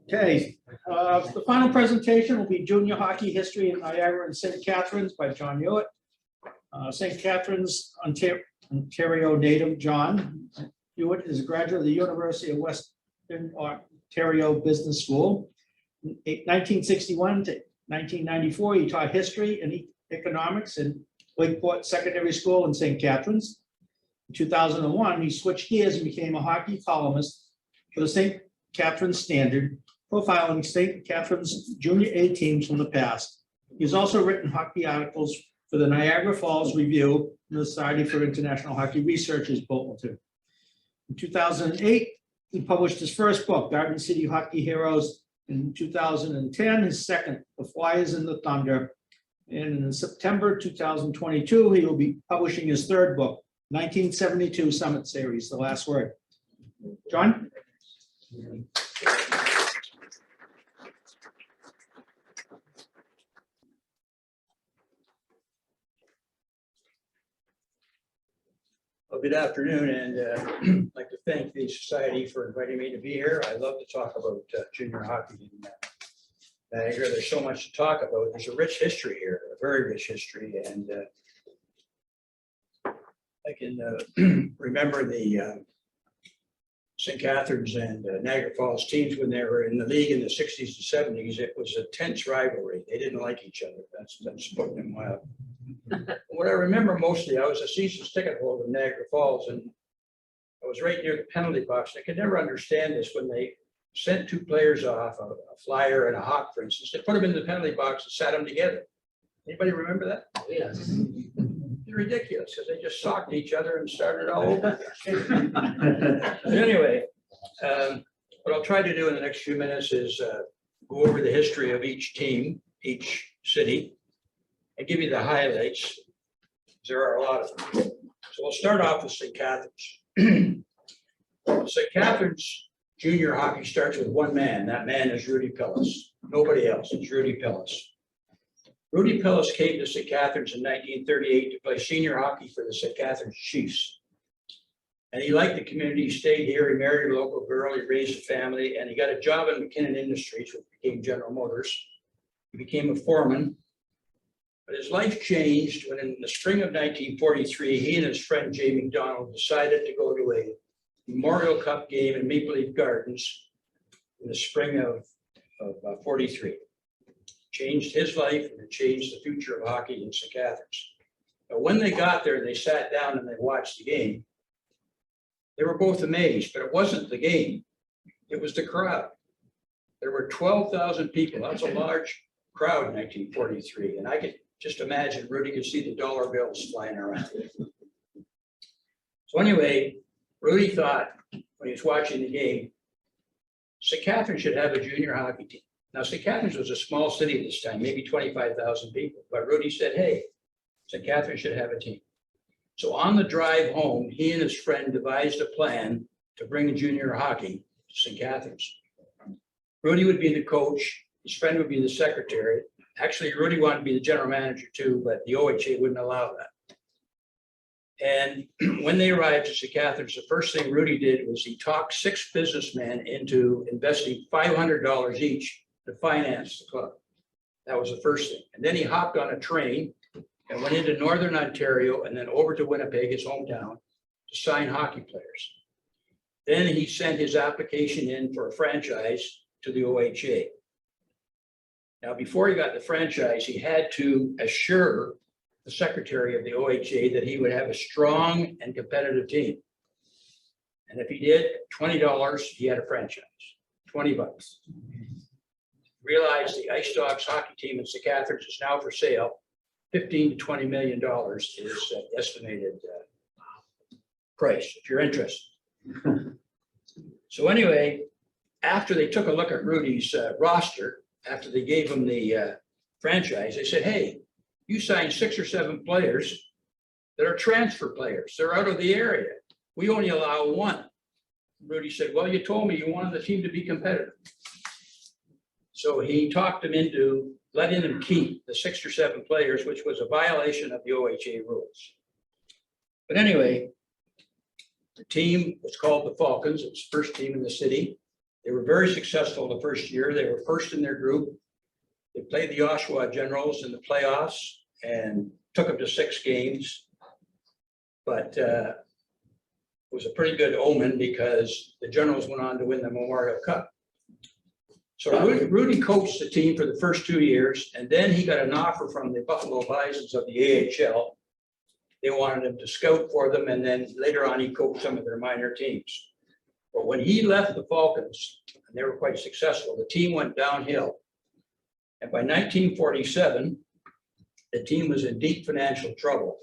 Okay, the final presentation will be Junior Hockey History in Niagara and St. Catharines by John Hewitt. St. Catharines, Ontario native John Hewitt is a graduate of the University of Western Ontario Business School. In 1961 to 1994, he taught history and economics in Lakeport Secondary School in St. Catharines. In 2001, he switched gears and became a hockey columnist for the St. Catharines Standard, profiling St. Catharines Junior A teams from the past. He's also written hockey articles for the Niagara Falls Review and the Society for International Hockey Research's Bulletin. In 2008, he published his first book, Garden City Hockey Heroes. In 2010, his second, The Flyers and the Thunder. And in September 2022, he will be publishing his third book, 1972 Summit Series, The Last Word. John? Well, good afternoon, and I'd like to thank the Society for inviting me to be here. I love to talk about junior hockey in Niagara. There's so much to talk about. There's a rich history here, a very rich history, and I can remember the St. Catharines and Niagara Falls teams when they were in the league in the 60s and 70s. It was a tense rivalry. They didn't like each other. That's putting them wild. What I remember mostly, I was a season ticket holder in Niagara Falls, and I was right near the penalty box. I could never understand this when they sent two players off, a Flyer and a Hawk, for instance. They put them in the penalty box and sat them together. Anybody remember that? Yes. It's ridiculous because they just socked each other and started all over. But anyway, what I'll try to do in the next few minutes is go over the history of each team, each city. I give you the highlights. There are a lot of them. So we'll start off with St. Catharines. St. Catharines junior hockey starts with one man. That man is Rudy Pillis. Nobody else. It's Rudy Pillis. Rudy Pillis came to St. Catharines in 1938 to play senior hockey for the St. Catharines Chiefs. And he liked the community. He stayed here. He married a local girl. He raised a family. And he got a job in McKinnon Industries, which became General Motors. He became a foreman. But his life changed when in the spring of 1943, he and his friend Jay McDonald decided to go to a Memorial Cup game in Maple Leaf Gardens in the spring of 43. Changed his life and it changed the future of hockey in St. Catharines. But when they got there, they sat down and they watched the game. They were both amazed, but it wasn't the game. It was the crowd. There were 12,000 people. That's a large crowd in 1943. And I could just imagine Rudy could see the dollar bills flying around. So anyway, Rudy thought when he was watching the game, St. Catharines should have a junior hockey team. Now, St. Catharines was a small city at this time, maybe 25,000 people. But Rudy said, hey, St. Catharines should have a team. So on the drive home, he and his friend devised a plan to bring junior hockey to St. Catharines. Rudy would be the coach. His friend would be the secretary. Actually, Rudy wanted to be the general manager too, but the OHA wouldn't allow that. And when they arrived at St. Catharines, the first thing Rudy did was he talked 6 businessmen into investing $500 each to finance the club. That was the first thing. And then he hopped on a train and went into Northern Ontario and then over to Winnipeg, his hometown, to sign hockey players. Then he sent his application in for a franchise to the OHA. Now, before he got the franchise, he had to assure the secretary of the OHA that he would have a strong and competitive team. And if he did, $20, he had a franchise, $20. Realize the Ice Dogs hockey team in St. Catharines is now for sale. $15 to $20 million is estimated price, if you're interested. So anyway, after they took a look at Rudy's roster, after they gave him the franchise, they said, hey, you signed 6 or 7 players that are transfer players. They're out of the area. We only allow 1. Rudy said, well, you told me you wanted the team to be competitive. So he talked them into letting them keep the 6 or 7 players, which was a violation of the OHA rules. But anyway, The team was called the Falcons. It was the first team in the city. They were very successful the first year. They were first in their group. They played the Oshawa Generals in the playoffs and took them to 6 games. But it was a pretty good omen because the Generals went on to win the Memorial Cup. So Rudy coached the team for the first 2 years, and then he got an offer from the Buffalo Bisons of the AHL. They wanted him to scout for them, and then later on he coached some of their minor teams. But when he left the Falcons, and they were quite successful, the team went downhill. And by 1947, the team was in deep financial trouble.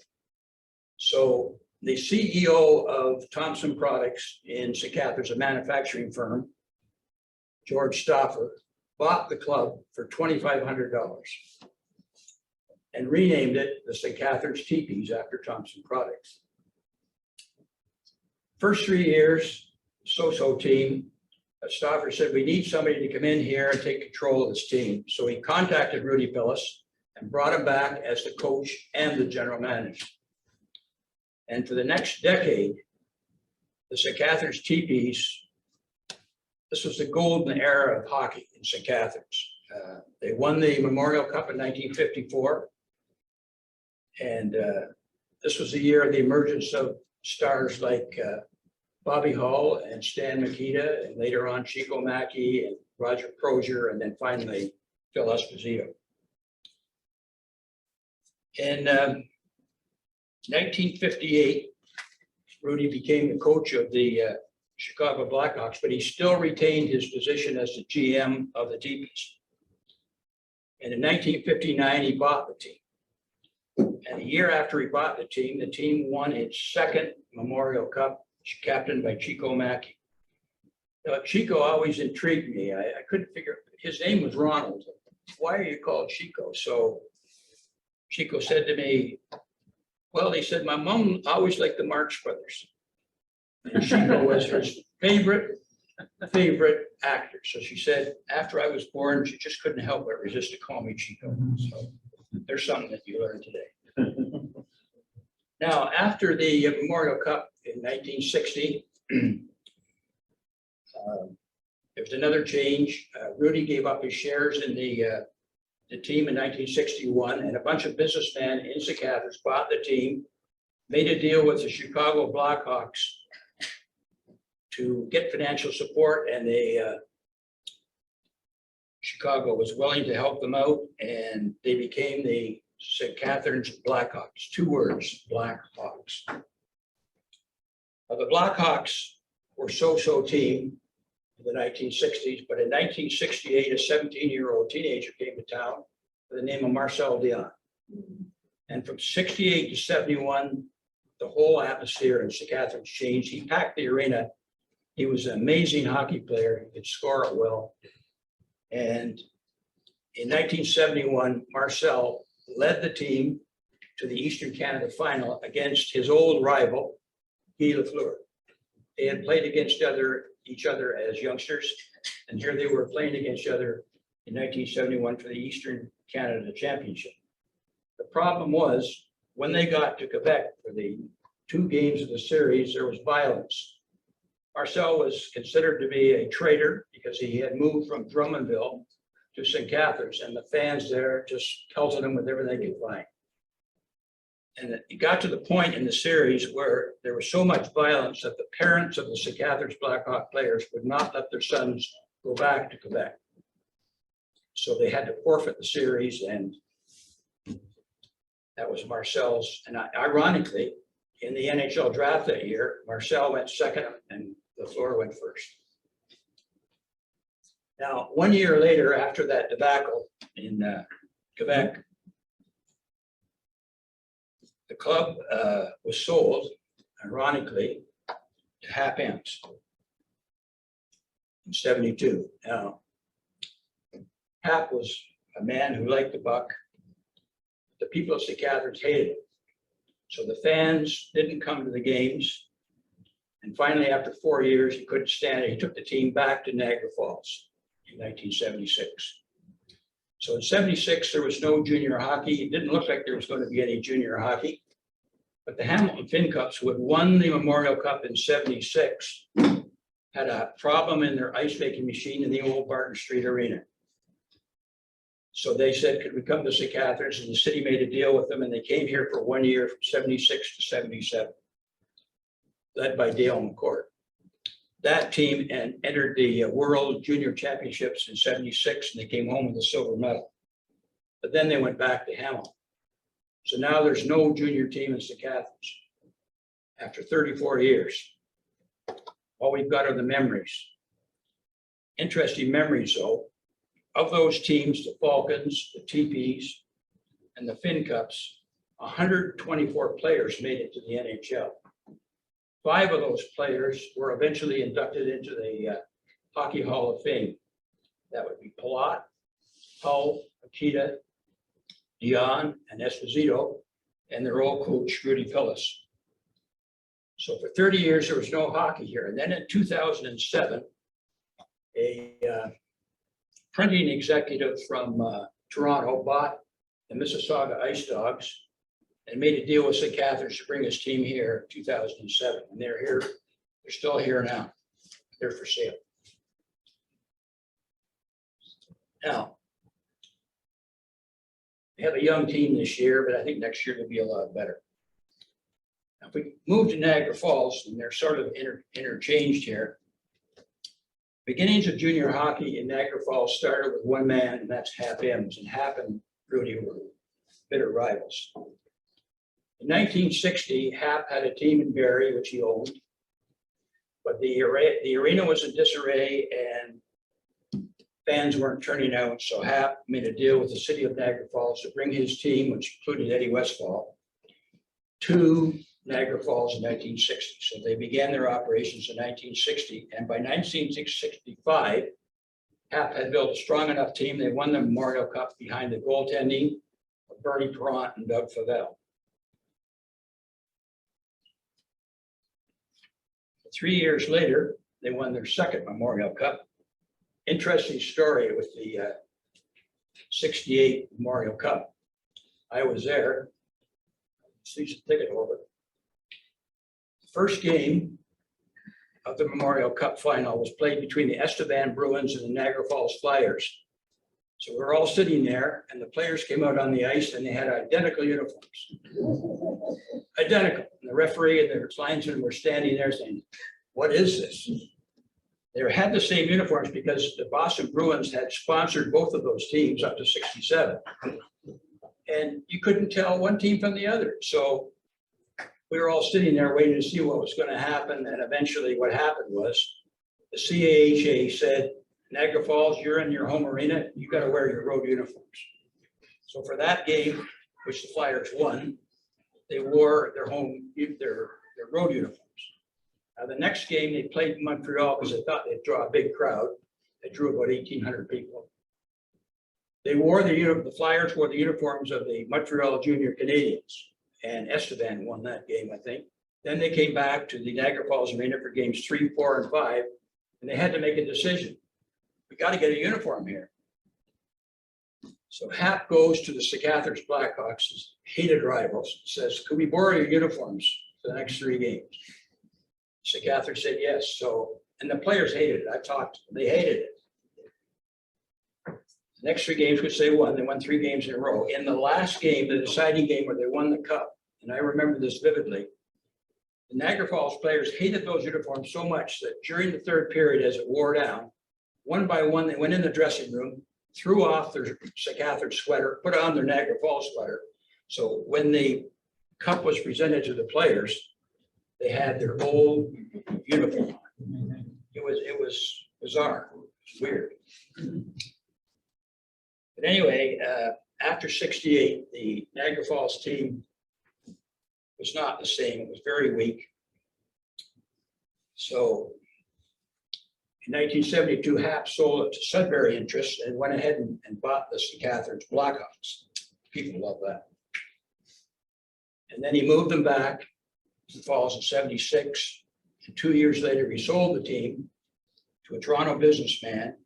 So the CEO of Thompson Products in St. Catharines, a manufacturing firm, George Stauffer, bought the club for $2,500 and renamed it the St. Catharines Teepees after Thompson Products. First 3 years, so-so team, Stauffer said, we need somebody to come in here and take control of this team. So he contacted Rudy Pillis and brought him back as the coach and the general manager. And for the next decade, the St. Catharines Teepees, this was the golden era of hockey in St. Catharines. They won the Memorial Cup in 1954. And this was the year of the emergence of stars like Bobby Hull and Stan Mikita, and later on Chico Mackey and Roger Crozier, and then finally Phil Esposito. In 1958, Rudy became the coach of the Chicago Blackhawks, but he still retained his position as the GM of the Teepees. And in 1959, he bought the team. And a year after he bought the team won its 2nd Memorial Cup, captained by Chico Mackey. Now, Chico always intrigued me. I couldn't figure, his name was Ronald. Why are you called Chico? So Chico said to me, well, he said, my mom always liked the Marx Brothers. And Chico was her favorite actor. So she said, after I was born, she just couldn't help but resist to call me Chico. So there's something that you learned today. Now, after the Memorial Cup in 1960, there was another change. Rudy gave up his shares in the team in 1961, and a bunch of businessmen in St. Catharines bought the team, made a deal with the Chicago Blackhawks to get financial support, and Chicago was willing to help them out, and they became the St. Catharines Blackhawks. 2 words, Blackhawks. Now, the Blackhawks were so-so team in the 1960s, but in 1968, a 17-year-old teenager came to town by the name of Marcel Dion. And from 68 to 71, the whole atmosphere in St. Catharines changed. He packed the arena. He was an amazing hockey player. He could score it well. And in 1971, Marcel led the team to the Eastern Canada final against his old rival, Guy Lafleur. They had played against each other as youngsters, and here they were playing against each other in 1971 for the Eastern Canada Championship. The problem was, when they got to Quebec for the 2 games of the series, there was violence. Marcel was considered to be a traitor because he had moved from Drummondville to St. Catharines, and the fans there just pelted him with everything they could find. And it got to the point in the series where there was so much violence that the parents of the St. Catharines Blackhawk players would not let their sons go back to Quebec. So they had to forfeit the series, and that was Marcel's. And ironically, in the NHL draft that year, Marcel went 2nd and Lafleur went 1st. Now, 1 year later, after that debacle in Quebec, the club was sold, ironically, to Hap Emps in 72. Now, Hap was a man who liked the buck. The people of St. Catharines hated him. So the fans didn't come to the games. And finally, after 4 years, he couldn't stand it. He took the team back to Niagara Falls in 1976. So in 76, there was no junior hockey. It didn't look like there was going to be any junior hockey. But the Hamilton Finn Cups, who had won the Memorial Cup in '76, had a problem in their ice making machine in the old Barton Street Arena. So they said, could we come to St. Catharines? And the city made a deal with them, and they came here for 1 year from '76 to '77, led by Dale McCourt. That team entered the World Junior Championships in '76, and they came home with a silver medal. But then they went back to Hamilton. So now there's no junior team in St. Catharines after 34 years. All we've got are the memories. Interesting memories, though. Of those teams, the Falcons, the TPs, and the Finn Cups, 124 players made it to the NHL. 5 of those players were eventually inducted into the Hockey Hall of Fame. That would be Palat, Hull, Akita, Dion, and Esposito, and their old coach, Rudy Pillis. So for 30 years, there was no hockey here. And then in 2007, a printing executive from Toronto bought the Mississauga Ice Dogs and made a deal with St. Catharines to bring his team here in 2007. And they're here, they're still here now. They're for sale. Now, we have a young team this year, but I think next year will be a lot better. Now, if we move to Niagara Falls, and they're sort of interchanged here, beginnings of junior hockey in Niagara Falls started with one man, and that's Hap Ems, and Hap and Rudy were bitter rivals. In 1960, Hap had a team in Barrie, which he owned, but the arena was in disarray and fans weren't turning out, so Hap made a deal with the city of Niagara Falls to bring his team, which included Eddie Westfall, to Niagara Falls in 1960. So they began their operations in 1960, and by 1965, Hap had built a strong enough team. They won the Memorial Cup behind the goaltending of Bernie Perrant and Doug Favell. 3 years later, they won their second Memorial Cup. Interesting story with the 68 Memorial Cup. I was there. Season ticket holder. The first game of the Memorial Cup final was played between the Estevan Bruins and the Niagara Falls Flyers. So we were all sitting there, and the players came out on the ice, and they had identical uniforms. Identical. And the referee and their linesmen were standing there saying, "What is this?" They had the same uniforms because the Boston Bruins had sponsored both of those teams up to '67. And you couldn't tell one team from the other. So we were all sitting there waiting to see what was going to happen. And eventually what happened was the CAHA said, "Niagara Falls, you're in your home arena. You got to wear your road uniforms." So for that game, which the Flyers won, they wore their road uniforms. Now the next game they played Montreal because they thought they'd draw a big crowd. They drew about 1,800 people. They wore the Flyers wore the uniforms of the Montreal Junior Canadiens, and Estevan won that game, I think. Then they came back to the Niagara Falls Arena for games 3, 4, and 5, and they had to make a decision. We got to get a uniform here. So Hap goes to the St. Catharines Blackhawks, his hated rivals, says, "Could we borrow your uniforms for the next 3 games?" St. Catharines said yes. So, and the players hated it. I talked to them. They hated it. The next 3 games, which they won 3 games in a row. In the last game, the deciding game where they won the cup, and I remember this vividly, the Niagara Falls players hated those uniforms so much that during the 3rd period, as it wore down, one by one, they went in the dressing room, threw off their St. Catharines sweater, put on their Niagara Falls sweater. So when the cup was presented to the players, they had their old uniform on. It was bizarre. It was weird. But anyway, after '68, the Niagara Falls team was not the same. It was very weak. So in 1972, Hap sold it to Sudbury Interest and went ahead and bought the St. Catharines Blackhawks. People love that. And then he moved them back to the Falls in '76. And 2 years later, he sold the team to a Toronto businessman.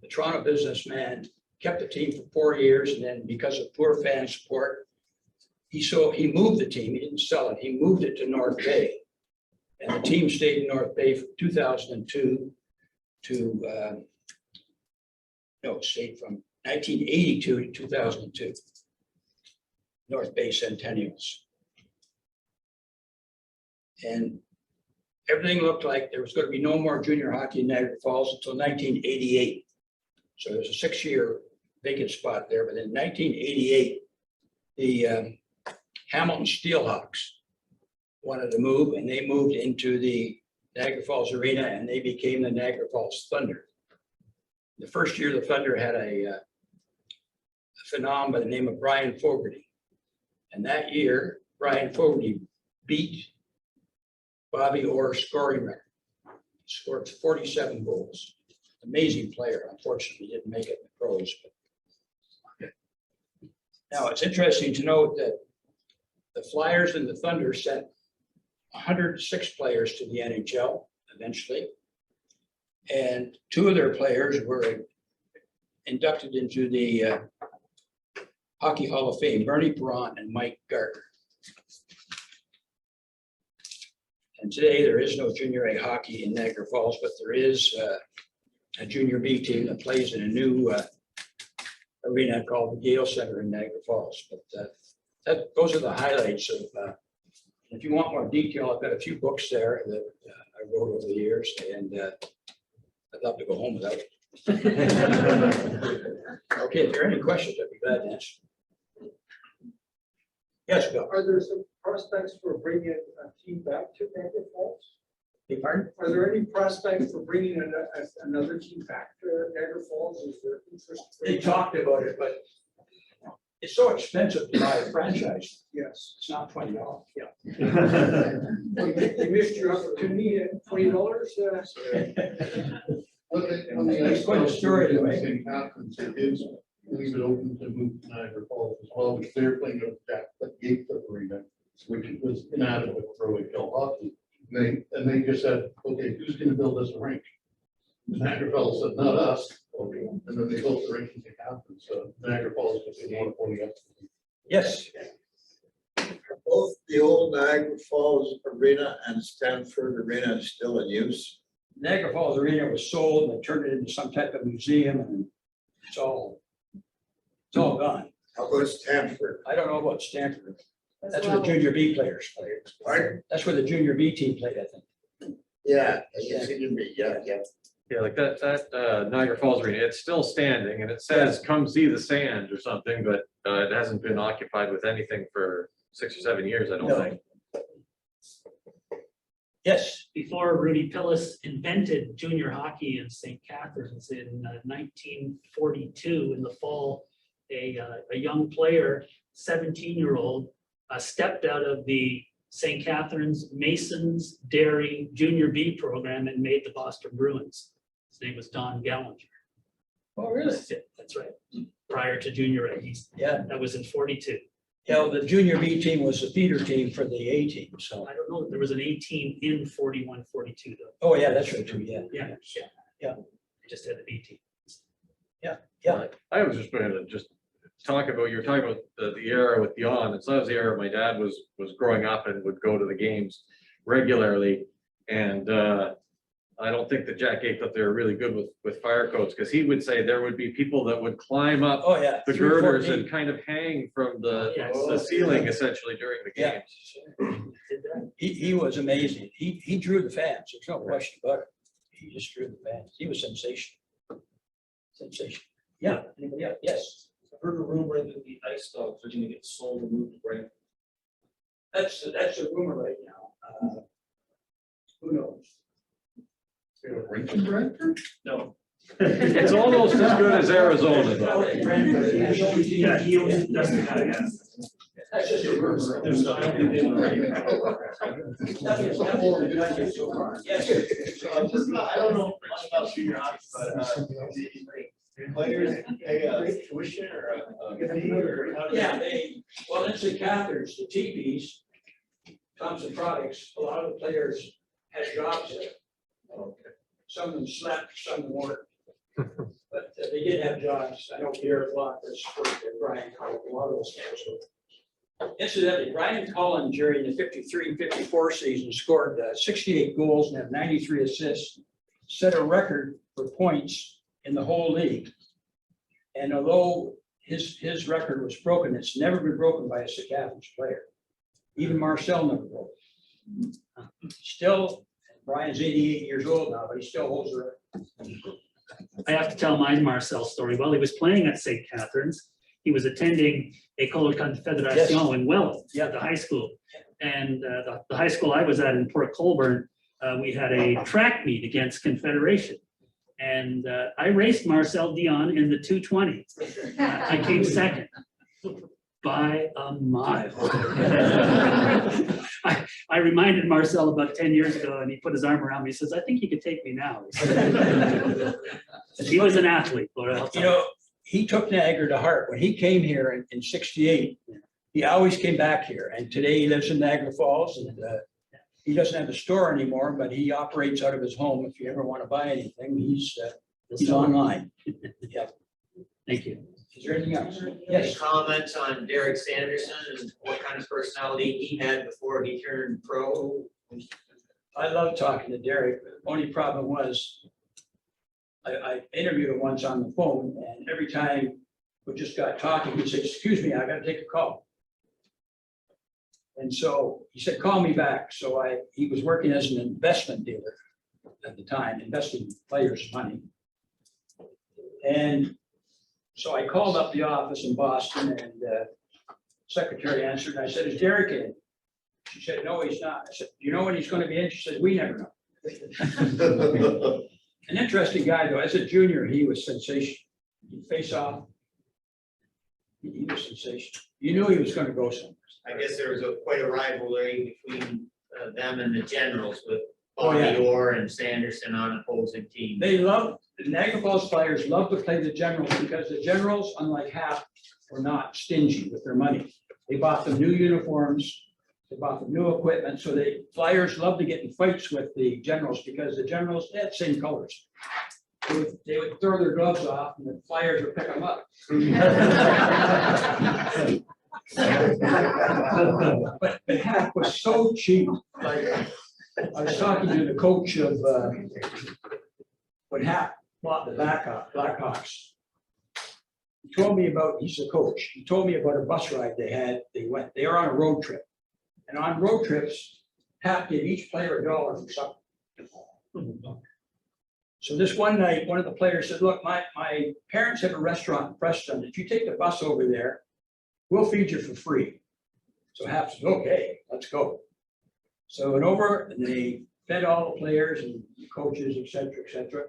The Toronto businessman kept the team for 4 years, and then because of poor fan support, he moved the team. He didn't sell it. He moved it to North Bay. And the team stayed in North Bay from 2002 to, no, it stayed from 1982 to 2002. North Bay Centennials. And everything looked like there was going to be no more junior hockey in Niagara Falls until 1988. So there's a 6-year vacant spot there. But in 1988, the Hamilton Steelhawks wanted to move, and they moved into the Niagara Falls Arena, and they became the Niagara Falls Thunder. The first year, the Thunder had a phenom by the name of Brian Fogarty. And that year, Brian Fogarty beat Bobby Orr scoring record. Scored 47 goals. Amazing player. Unfortunately, didn't make it in the pros. But now, it's interesting to note that the Flyers and the Thunder sent 106 players to the NHL eventually. And 2 of their players were inducted into the Hockey Hall of Fame, Bernie Perron and Mike Gardner. And today there is no junior A hockey in Niagara Falls, but there is a junior B team that plays in a new arena called the Gale Center in Niagara Falls. But those are the highlights of, if you want more detail, I've got a few books there that I wrote over the years, and I'd love to go home without it. Okay, if there are any questions, I'd be glad to answer. Yes, Bill. Are there some prospects for bringing a team back to Niagara Falls? Beg pardon? Are there any prospects for bringing another team back to Niagara Falls? Is there interest? They talked about it, but it's so expensive to buy a franchise. Yes. It's not $20. Yeah. You missed your opportunity at $20. That's quite a story to make. St. Catharines, it is, leave it open to move to Niagara Falls as well, because they're playing at that gate arena, which was inadequate for OHL hockey. And they just said, okay, who's gonna build us a rink? Niagara Falls said, not us. Okay. And then they built the rink in St. Catharines, so Niagara Falls was the one pulling up. Yes. Both the old Niagara Falls Arena and Stanford Arena is still in use. Niagara Falls Arena was sold, and they turned it into some type of museum, and it's all gone. How about Stanford? I don't know about Stanford. That's where the junior B players played. Pardon? That's where the junior B team played, I think. Yeah, it seemed to be, yeah. Yeah, like that Niagara Falls Arena, it's still standing and it says, come see the sand or something, but it hasn't been occupied with anything for 6 or 7 years, I don't No. think. Yes. Before Rudy Pillis invented junior hockey in St. Catharines in 1942, in the fall, a young player, 17-year-old, stepped out of the St. Catharines Masons Dairy Junior B program and made the Boston Bruins. His name was Don Gallinger. Oh, really? That's right. Prior to junior A, Yeah. that was in 42. Yeah, well, the junior B team was the feeder team for the A team, so. I don't know, there was an 18 in 41, 42 though. Oh, yeah, that's right, too, yeah. Yeah. They just had the B team. Yeah. I was just going to just talk about, you were talking about the era with Jan. It's not the era my dad was growing up and would go to the games regularly. And I don't think that Jack Gate thought they were really good with fire codes, because he would say there would be people that would climb up Oh, yeah. the 3 or 4 girders deep. and kind of hang from the Yes. ceiling essentially during the Yeah. games. Did that. He was amazing. He drew the fans. There's no question about it. He just drew the fans. He was sensational. Sensational. Yeah. Anybody else? Yes. I've heard a rumor that the ice dogs are gonna get sold and moved to Brandon. That's a rumor right now. Who knows? Rink in Brantford? No. It's almost as good as Arizona, though. Yeah, he owns Dustin County, yeah. That's just a rumor. There's nothing they do. Nothing's happened so far. Yes. I don't know much about junior hockey, but the players pay a tuition or a fee or how does Yeah, that? well, in St. Catharines, the teepees, Thompson Products, a lot of the players had jobs there. Some of them slept, some of them worked. But they did have jobs. I know Garrett Block, that's Brian, a lot of those guys were. Incidentally, Brian Cullen during the 53-54 season scored 68 goals and had 93 assists, set a record for points in the whole league. And although his record was broken, it's never been broken by a St. Catharines player. Even Marcel never broke it. Still, Brian's 88 years old now, but he still holds the record. I have to tell my Marcel story. While he was playing at St. Catharines, he was attending École Confédération in Welland, the high school. And the high school I was at in Port Colborne, we had a track meet against Confederation. And I raced Marcel Dion in the 220. I came second by a mile. I reminded Marcel about 10 years ago, and he put his arm around me. He says, "I think you could take me now." He was an athlete. But I'll tell You know, he took Niagara to heart. When he came here in 68, he always came back here. And today he lives in Niagara Falls, and he doesn't have a store anymore, but he operates out of his home. If you ever want to buy anything, he's online. Yeah. Thank you. Is there anything else? Any Yes. comments on Derek Sanderson and what kind of personality he had before he turned pro? I love talking to Derek. The only problem was I interviewed him once on the phone, and every time we just got talking, he said, "Excuse me, I got to take a call." And so he said, "Call me back." So he was working as an investment dealer at the time, investing players' money. And so I called up the office in Boston, and secretary answered, and I said, "Is Derek in?" She said, "No, he's not." I said, "Do you know when he's going to be in?" She said, "We never know." An interesting guy, though. As a junior, he was sensational. He'd face off. He was sensational. You knew he was going to go somewhere. I guess there was quite a rivalry between them and the Generals with Oh, Bobby yeah. Orr and Sanderson on opposing teams. They loved, the Niagara Falls players loved to play the Generals because the Generals, unlike Hap, were not stingy with their money. They bought them new uniforms, they bought them new equipment, so the Flyers loved to get in fights with the Generals because the Generals, they had the same colors. They would throw their gloves off and the Flyers would pick them up. But Hap was so cheap. Like, I was talking to the coach of when Hap bought the Blackhawks. He told me about, he's the coach. He told me about a bus ride they had. They were on a road trip. And on road trips, Hap gave each player $1 for supper. So this one night, one of the players said, "Look, my parents have a restaurant in Preston. If you take the bus over there, we'll feed you for free." So Hap said, "Okay, let's go." So went over and they fed all the players and the coaches, et cetera, et cetera.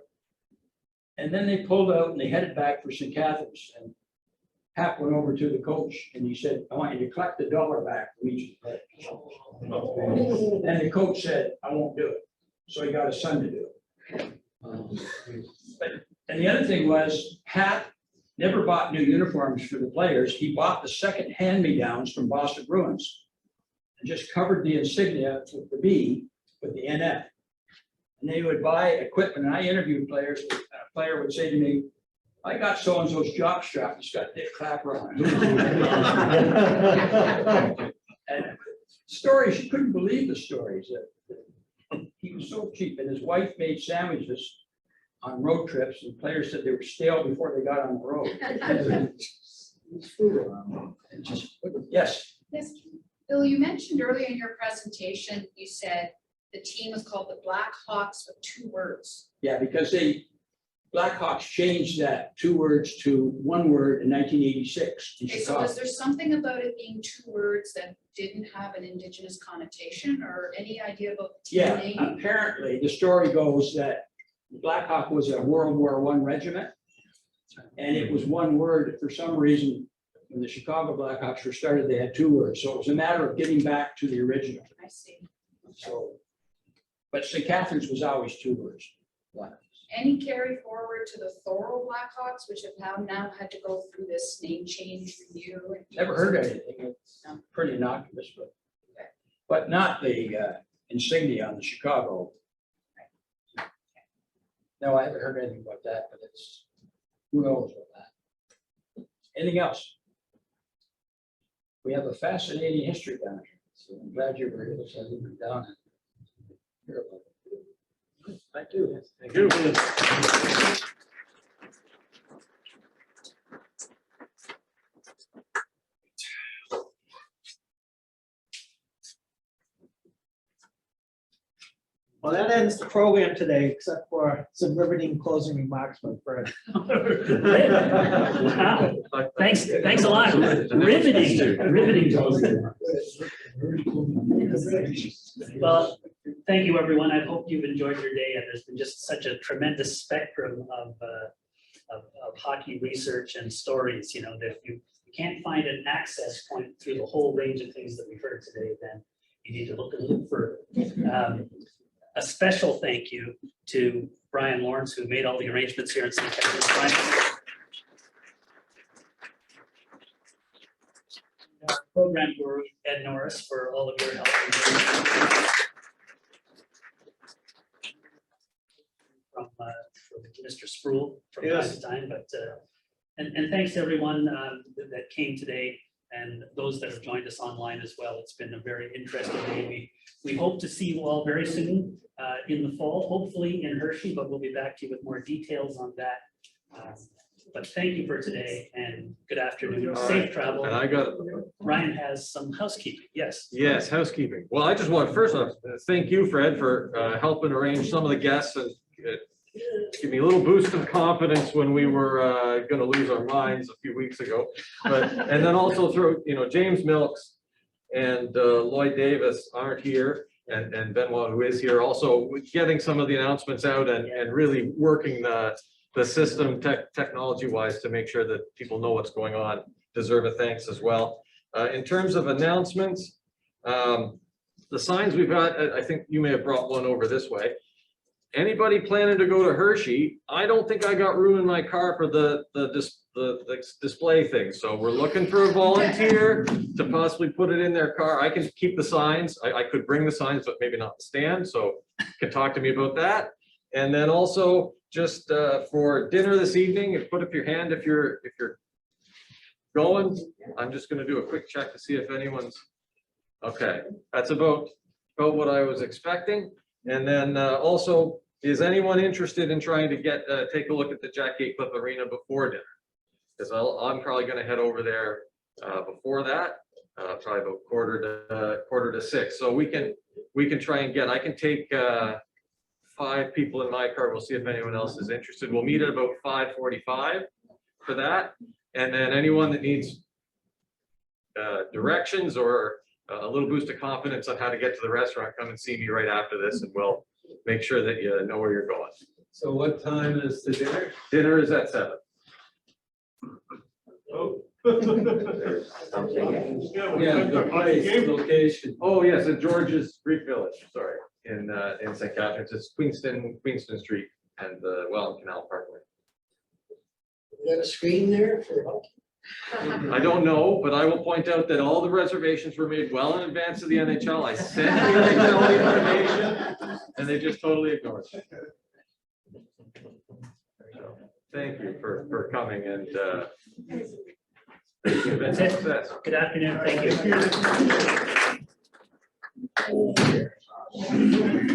And then they pulled out and they headed back for St. Catharines. And Hap went over to the coach and he said, "I want you to collect the $1 back from each of the players." And the coach said, "I won't do it." So he got his son to do it. And the other thing was, Hap never bought new uniforms for the players. He bought the second hand-me-downs from Boston Bruins and just covered the insignia with the B with the NF. And they would buy equipment. And I interviewed players. A player would say to me, "I got so-and-so's jock strap. It's got Dick Clapper on it." And stories, you couldn't believe the stories. He was so cheap. And his wife made sandwiches on road trips. And players said they were stale before they got on the road. Yes. Yes, Bill, you mentioned earlier in your presentation, you said the team was called the Blackhawks with 2 words. Yeah, because Blackhawks changed that 2 words to 1 word in 1986 in Okay, so Chicago. was there something about it being 2 words that didn't have an indigenous connotation or any idea about the team Yeah, name? apparently, the story goes that Blackhawk was a World War I regiment. And it was 1 word. For some reason, when the Chicago Blackhawks were started, they had 2 words. So it was a matter of getting back to the original. I see. So, but St. Catharines was always 2 words. Any carry forward to the Thorold Blackhawks, which have now had to go through this name change review? Never heard anything. It's No. pretty innocuous, but not the insignia on the Chicago. No, I haven't heard anything about that, but it's, who knows about that. Anything else? We have a fascinating history down here, so I'm glad you were able to move down and hear about it. Thank you. Thank you. Well, that ends the program today, except for some riveting closing remarks by Fred. Wow. Thanks a lot. Riveting. Well, thank you, everyone. I hope you've enjoyed your day, and there's been just such a tremendous spectrum of hockey research and stories. You know, that if you can't find an access point through the whole range of things that we've heard today, then you need to look a little further. A special thank you to Brian Lawrence, who made all the arrangements here in St. Catharines. Brian. Program guru Ed Norris for all of your help. From Mr. Sproul from time to time, but and thanks to everyone that came today and those that have joined us online as well. It's been a very interesting day. We hope to see you all very soon in the fall, hopefully in Hershey, but we'll be back to you with more details on that. But thank you for today and good afternoon. Safe travel. And I got Ryan has some housekeeping. Yes. Yes, housekeeping. Well, I just want first off, thank you, Fred, for helping arrange some of the guests and give me a little boost of confidence when we were going to lose our minds a few weeks ago. But and then also through, you know, James Milks and Lloyd Davis aren't here, and Benoit, who is here, also getting some of the announcements out and really working the system technology wise to make sure that people know what's going on. Deserve a thanks as well. In terms of announcements, the signs we've got, I think you may have brought one over this way. Anybody planning to go to Hershey? I don't think I got room in my car for the display thing. So we're looking for a volunteer to possibly put it in their car. I can keep the signs. I could bring the signs, but maybe not the stand. So you can talk to me about that. And then also just for dinner this evening, put up your hand if you're going. I'm just going to do a quick check to see if anyone's okay. That's about what I was expecting. And then also, is anyone interested in trying to take a look at the Jack Gatecliff Arena before dinner? Because I'm probably going to head over there before that, probably about quarter to 6. So we can try and I can take 5 people in my car. We'll see if anyone else is interested. We'll meet at about 5:45 for that. And then anyone that needs directions or a little boost of confidence on how to get to the restaurant, come and see me right after this, and we'll make sure that you know where you're going. So what time is the dinner? Dinner is at 7. Oh. Yeah, the place, location. Oh yes, at George's Greek Village. Sorry, in St. Catharines. It's Queenston Street and Welland Canal Parkway. You got a screen there for hockey? I don't know, but I will point out that all the reservations were made well in advance of the NHL. I sent the NHL information, and they just totally ignored it. So, thank you for coming, and That's it. Good afternoon. Thank you.